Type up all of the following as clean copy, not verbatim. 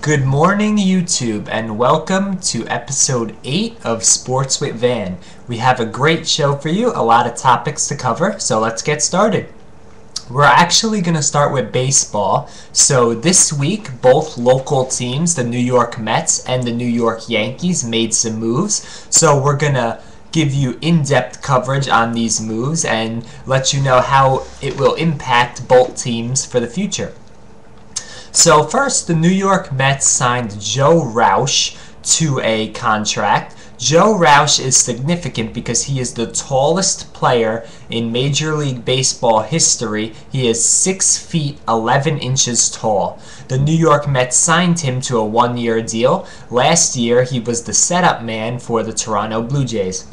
Good morning, YouTube, and welcome to episode 8 of Sports with V.A.N. We have a great show for you, a lot of topics to cover, so let's get started. We're actually going to start with baseball. So this week, both local teams, the New York Mets and the New York Yankees, made some moves. So we're going to give you in-depth coverage on these moves and let you know how it will impact both teams for the future. So first, the New York Mets signed Joe Rausch to a contract. Joe Rausch is significant because he is the tallest player in Major League Baseball history. He is 6 feet 11 inches tall. The New York Mets signed him to a one-year deal. Last year, he was the setup man for the Toronto Blue Jays.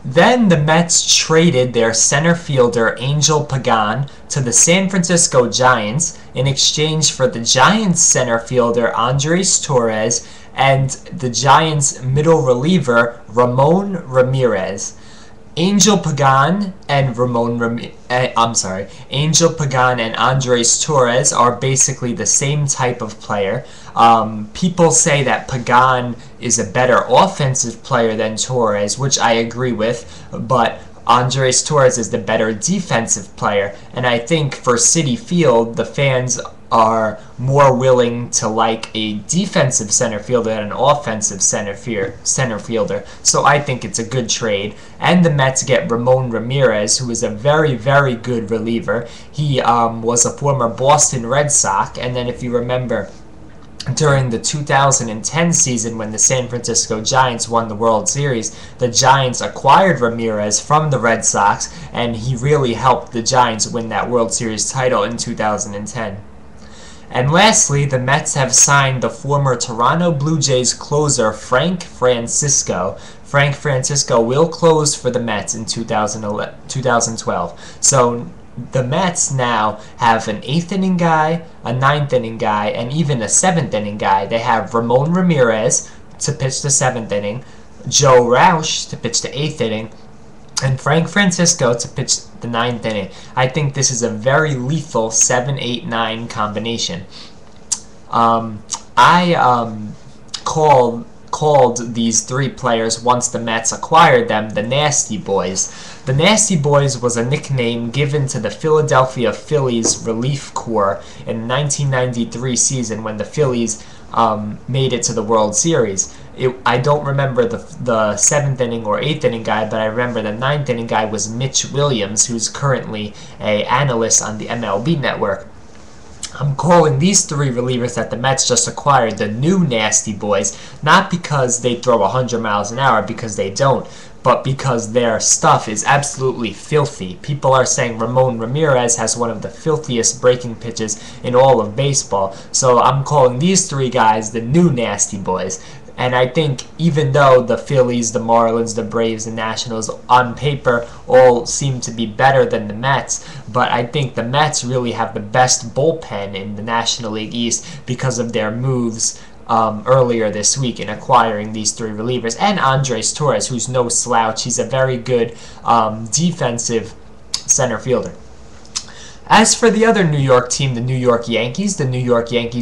Then the Mets traded their center fielder Angel Pagan to the San Francisco Giants in exchange for the Giants center fielder Andres Torres and the Giants middle reliever Ramon Ramirez. Angel Pagan and Andres Torres are basically the same type of player. People say that Pagan is a better offensive player than Torres, which I agree with, but Andres Torres is the better defensive player, and I think for Citi Field, the fans are more willing to like a defensive center fielder than an offensive center fielder. So I think it's a good trade. And the Mets get Ramon Ramirez, who is a very, very good reliever. He was a former Boston Red Sox, and then if you remember, during the 2010 season when the San Francisco Giants won the World Series, the Giants acquired Ramirez from the Red Sox, and he really helped the Giants win that World Series title in 2010. And lastly, the Mets have signed the former Toronto Blue Jays closer Frank Francisco. Frank Francisco will close for the Mets in 2012. So the Mets now have an 8th inning guy, a 9th inning guy, and even a 7th inning guy. They have Ramon Ramirez to pitch the 7th inning, Joe Rausch to pitch the 8th inning, and Frank Francisco to pitch the 9th inning. I think this is a very lethal 7-8-9 combination. I called these three players, once the Mets acquired them, the Nasty Boys. The Nasty Boys was a nickname given to the Philadelphia Phillies relief corps in the 1993 season when the Phillies made it to the World Series. I don't remember the 7th inning or 8th inning guy, but I remember the 9th inning guy was Mitch Williams, who's currently an analyst on the MLB Network. I'm calling these three relievers that the Mets just acquired the new Nasty Boys, not because they throw 100 miles an hour, because they don't, but because their stuff is absolutely filthy. People are saying Ramon Ramirez has one of the filthiest breaking pitches in all of baseball. So I'm calling these three guys the new Nasty Boys. And I think even though the Phillies, the Marlins, the Braves, the Nationals, on paper, all seem to be better than the Mets, but I think the Mets really have the best bullpen in the National League East because of their moves earlier this week in acquiring these three relievers. And Andres Torres, who's no slouch. He's a very good defensive center fielder. As for the other New York team, the New York Yankees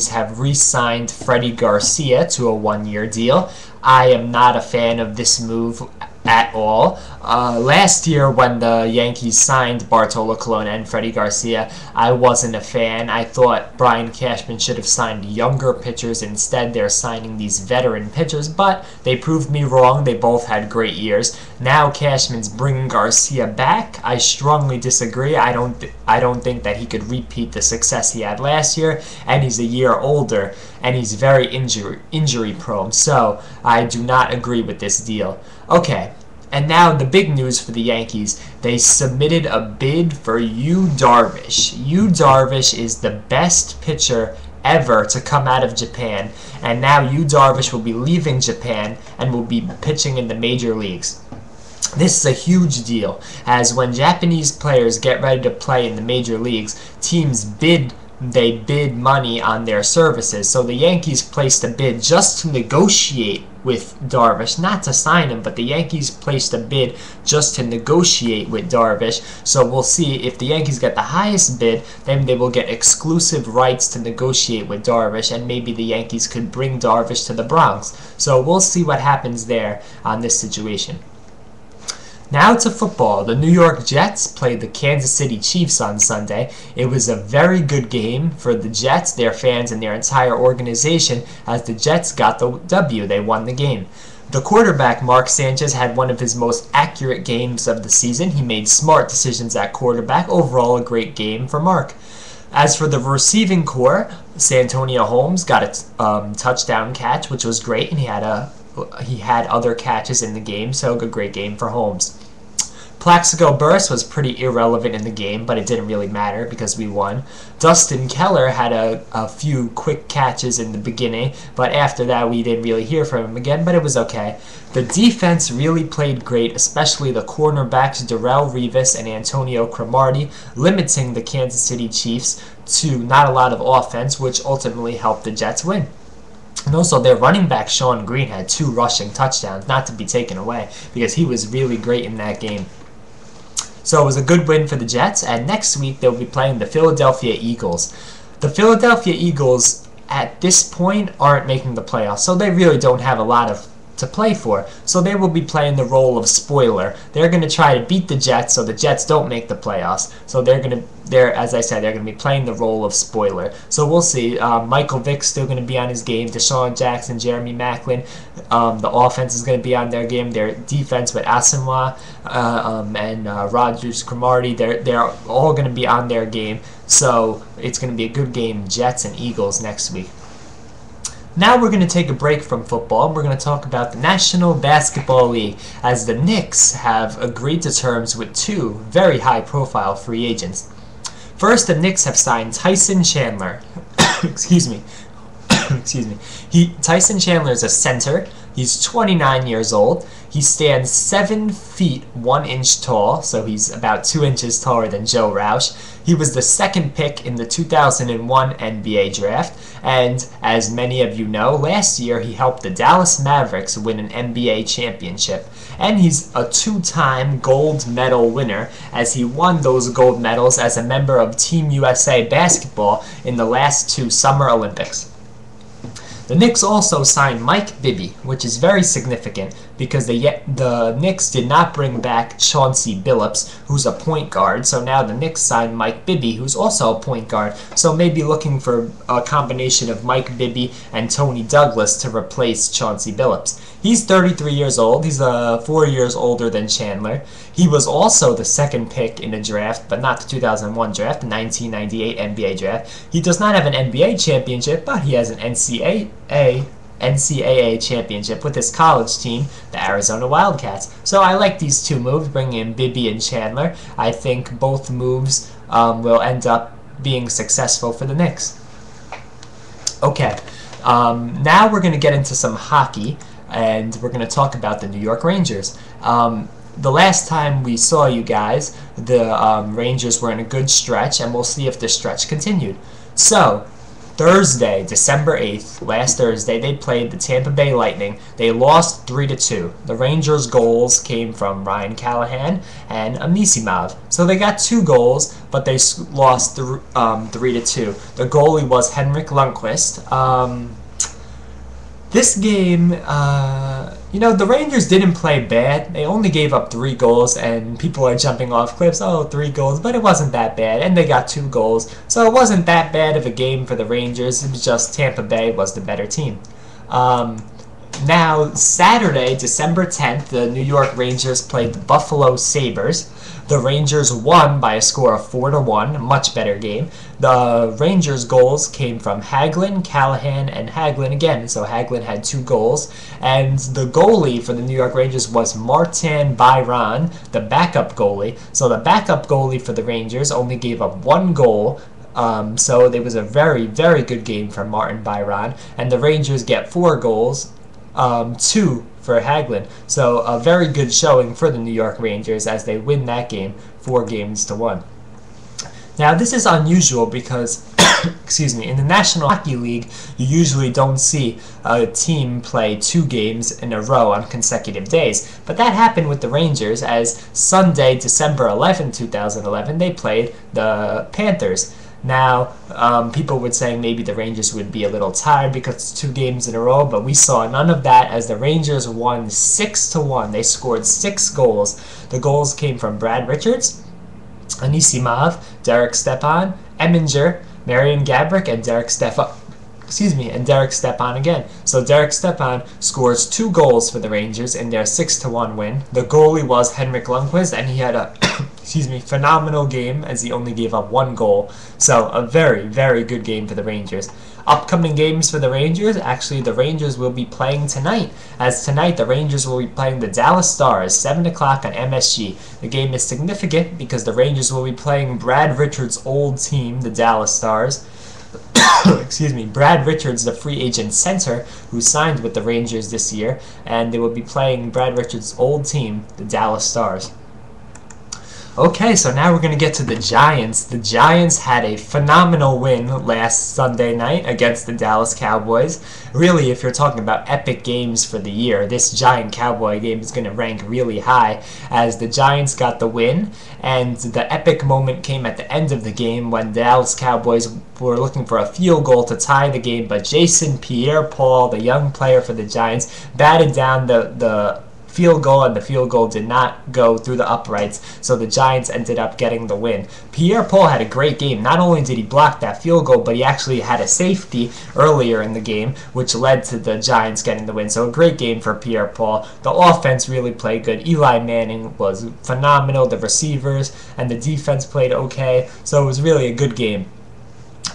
have re-signed Freddie Garcia to a one-year deal. I am not a fan of this move at all. Last year when the Yankees signed Bartolo Colon and Freddie Garcia, I wasn't a fan. I thought Brian Cashman should have signed younger pitchers. Instead, they're signing these veteran pitchers, but they proved me wrong. They both had great years. Now Cashman's bringing Garcia back. I strongly disagree. I don't think that he could repeat the success he had last year, and he's a year older, and he's very injury prone. So I do not agree with this deal. Okay, and now the big news for the Yankees. They submitted a bid for Yu Darvish. Yu Darvish is the best pitcher ever to come out of Japan, and now Yu Darvish will be leaving Japan and will be pitching in the major leagues. This is a huge deal, as when Japanese players get ready to play in the major leagues, teams bid they bid money on their services. So the Yankees placed a bid just to negotiate with Darvish, not to sign him, but the Yankees placed a bid just to negotiate with Darvish. So we'll see if the Yankees get the highest bid, then they will get exclusive rights to negotiate with Darvish, and maybe the Yankees could bring Darvish to the Bronx. So we'll see what happens there on this situation. Now to football. The New York Jets played the Kansas City Chiefs on Sunday. It was a very good game for the Jets, their fans, and their entire organization, as the Jets got the W. They won the game. The quarterback, Mark Sanchez, had one of his most accurate games of the season. He made smart decisions at quarterback. Overall, a great game for Mark. As for the receiving core, Santonio Holmes got a touchdown catch, which was great, and he had other catches in the game, so a great game for Holmes. Plaxico Burress was pretty irrelevant in the game, but it didn't really matter because we won. Dustin Keller had a few quick catches in the beginning, but after that we didn't really hear from him again, but it was okay. The defense really played great, especially the cornerbacks Darrelle Revis and Antonio Cromartie, limiting the Kansas City Chiefs to not a lot of offense, which ultimately helped the Jets win. And also, their running back, Sean Green, had 2 rushing touchdowns, not to be taken away, because he was really great in that game. So it was a good win for the Jets, and next week they'll be playing the Philadelphia Eagles. The Philadelphia Eagles, at this point, aren't making the playoffs, so they really don't have a lot to play for. So they will be playing the role of spoiler. They're going to try to beat the Jets so the Jets don't make the playoffs. So as I said, they're going to be playing the role of spoiler. So we'll see. Michael Vick's still going to be on his game. Deshaun Jackson, Jeremy Maclin. The offense is going to be on their game. Their defense with Asamoah and Rogers Cromartie, they're all going to be on their game. So it's going to be a good game, Jets and Eagles, next week. Now we're going to take a break from football, and we're going to talk about the National Basketball League, as the Knicks have agreed to terms with 2 very high-profile free agents. First, the Knicks have signed Tyson Chandler. Excuse me. Tyson Chandler is a center. He's 29 years old. He stands 7 feet 1 inch tall, so he's about 2 inches taller than Joe Roush. He was the 2nd pick in the 2001 NBA draft, and as many of you know, last year he helped the Dallas Mavericks win an NBA championship. And he's a 2-time gold medal winner, as he won those gold medals as a member of Team USA basketball in the last 2 Summer Olympics. The Knicks also signed Mike Bibby, which is very significant because the Knicks did not bring back Chauncey Billups, who's a point guard, so now the Knicks signed Mike Bibby, who's also a point guard, so maybe looking for a combination of Mike Bibby and Tony Douglas to replace Chauncey Billups. He's 33 years old. He's 4 years older than Chandler. He was also the 2nd pick in the draft, but not the 2001 draft, the 1998 NBA draft. He does not have an NBA championship, but he has an NCAA championship with his college team, the Arizona Wildcats. So I like these 2 moves, bringing in Bibby and Chandler. I think both moves will end up being successful for the Knicks. Okay, now we're going to get into some hockey, and we're going to talk about the New York Rangers. The last time we saw you guys, the Rangers were in a good stretch, and we'll see if the stretch continued. So, Thursday, December 8th, last Thursday, they played the Tampa Bay Lightning. They lost 3-2. The Rangers' goals came from Ryan Callahan and Anisimov. So they got 2 goals, but they lost 3-2. The goalie was Henrik Lundqvist. This game, the Rangers didn't play bad. They only gave up 3 goals, and people are jumping off cliffs. Oh, 3 goals, but it wasn't that bad, and they got 2 goals. So it wasn't that bad of a game for the Rangers. It was just Tampa Bay was the better team. Now, Saturday, December 10th, the New York Rangers played the Buffalo Sabres. The Rangers won by a score of 4-1, a much better game. The Rangers' goals came from Hagelin, Callahan, and Hagelin again. So Hagelin had 2 goals. And the goalie for the New York Rangers was Martin Byron, the backup goalie. So the backup goalie for the Rangers only gave up 1 goal. So it was a very, very good game for Martin Byron. And the Rangers get 4 goals, 2 for Hagelin. So a very good showing for the New York Rangers as they win that game 4-1. Now this is unusual because excuse me, in the National Hockey League, you usually don't see a team play 2 games in a row on consecutive days. But that happened with the Rangers, as Sunday, December 11, 2011, they played the Panthers. Now, people were saying maybe the Rangers would be a little tired because it's 2 games in a row, but we saw none of that, as the Rangers won 6-1. They scored 6 goals. The goals came from Brad Richards, Anisimov, Derek Stepan, Eminger, Marian Gaborik, and Derek Stepan again. So Derek Stepan scores 2 goals for the Rangers in their 6-1 win. The goalie was Henrik Lundqvist, and he had a phenomenal game, as he only gave up 1 goal. So a very, very good game for the Rangers. Upcoming games for the Rangers, actually the Rangers will be playing tonight, as tonight the Rangers will be playing the Dallas Stars, 7 o'clock on MSG. The game is significant because the Rangers will be playing Brad Richards' old team, the Dallas Stars. Brad Richards, the free agent center who signed with the Rangers this year, and they will be playing Brad Richards' old team, the Dallas Stars. Okay, so now we're going to get to the Giants. The Giants had a phenomenal win last Sunday night against the Dallas Cowboys. Really, if you're talking about epic games for the year, this Giant-Cowboy game is going to rank really high, as the Giants got the win, and the epic moment came at the end of the game when the Dallas Cowboys were looking for a field goal to tie the game, but Jason Pierre-Paul, the young player for the Giants, batted down the field goal, and the field goal did not go through the uprights, so the Giants ended up getting the win. Pierre-Paul had a great game. Not only did he block that field goal, but he actually had a safety earlier in the game, which led to the Giants getting the win. So a great game for Pierre-Paul. The offense really played good. Eli Manning was phenomenal. The receivers and the defense played okay, so it was really a good game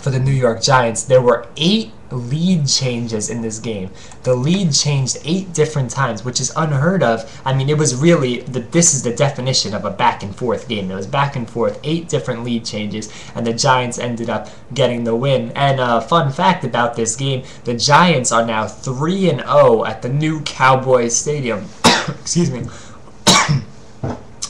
for the New York Giants. There were 8 lead changes in this game. The lead changed 8 different times, which is unheard of. I mean, it was really, this is the definition of a back and forth game. It was back and forth, 8 different lead changes, and the Giants ended up getting the win. And a fun fact about this game, the Giants are now 3-0 at the new Cowboys Stadium. Excuse me.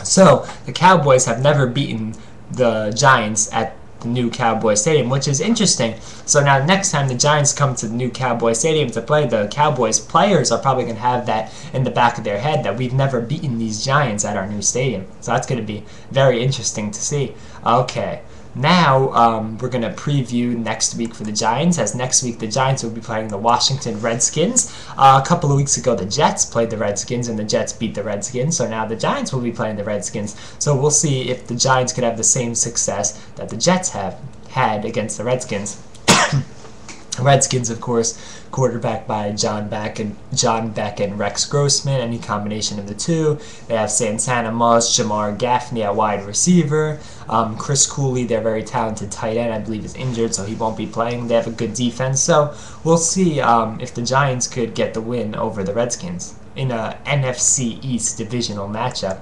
So, the Cowboys have never beaten the Giants at the new Cowboy Stadium, which is interesting. So now next time the Giants come to the new Cowboy Stadium to play, the Cowboys players are probably going to have that in the back of their head, that we've never beaten these Giants at our new stadium. So that's going to be very interesting to see. Okay. Now, we're going to preview next week for the Giants, as next week the Giants will be playing the Washington Redskins. A couple of weeks ago, the Jets played the Redskins, and the Jets beat the Redskins, so now the Giants will be playing the Redskins. So we'll see if the Giants could have the same success that the Jets have had against the Redskins. Redskins, of course, quarterbacked by John Beck and Rex Grossman, any combination of the two. They have Santana Moss, Jamar Gaffney at wide receiver. Chris Cooley, their very talented tight end, I believe is injured, so he won't be playing. They have a good defense, so we'll see if the Giants could get the win over the Redskins in a NFC East divisional matchup.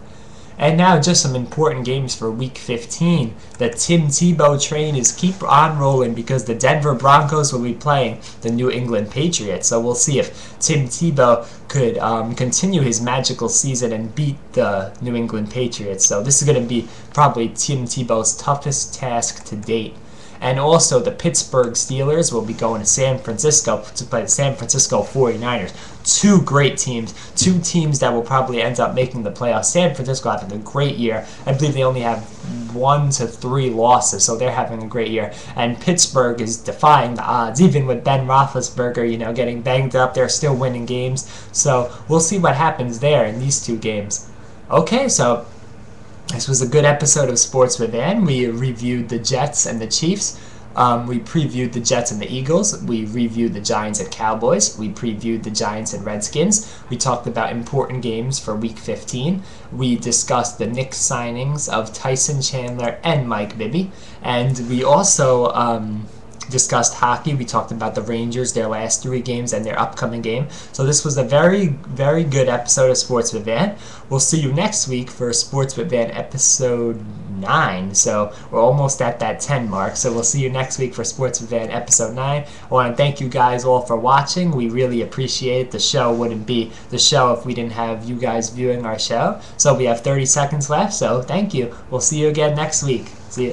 And now just some important games for Week 15. The Tim Tebow train is keep on rolling, because the Denver Broncos will be playing the New England Patriots. So we'll see if Tim Tebow could continue his magical season and beat the New England Patriots. So this is going to be probably Tim Tebow's toughest task to date. And also the Pittsburgh Steelers will be going to San Francisco to play the San Francisco 49ers. 2 great teams. 2 teams that will probably end up making the playoffs. San Francisco having a great year. I believe they only have 1 to 3 losses, so they're having a great year. And Pittsburgh is defying the odds. Even with Ben Roethlisberger, getting banged up, they're still winning games. So we'll see what happens there in these 2 games. Okay, so this was a good episode of Sports with V.A.N. We reviewed the Jets and the Chiefs. We previewed the Jets and the Eagles. We reviewed the Giants and Cowboys. We previewed the Giants and Redskins. We talked about important games for Week 15. We discussed the Knicks signings of Tyson Chandler and Mike Bibby. And we also discussed hockey. We talked about the Rangers, their last 3 games, and their upcoming game. So this was a very, very good episode of Sports with V.A.N. We'll see you next week for Sports with V.A.N. episode 9. So we're almost at that 10 mark. So we'll see you next week for Sports with V.A.N. episode 9. I want to thank you guys all for watching. We really appreciate it. The show wouldn't be the show if we didn't have you guys viewing our show. So we have 30 seconds left. So thank you. We'll see you again next week. See you.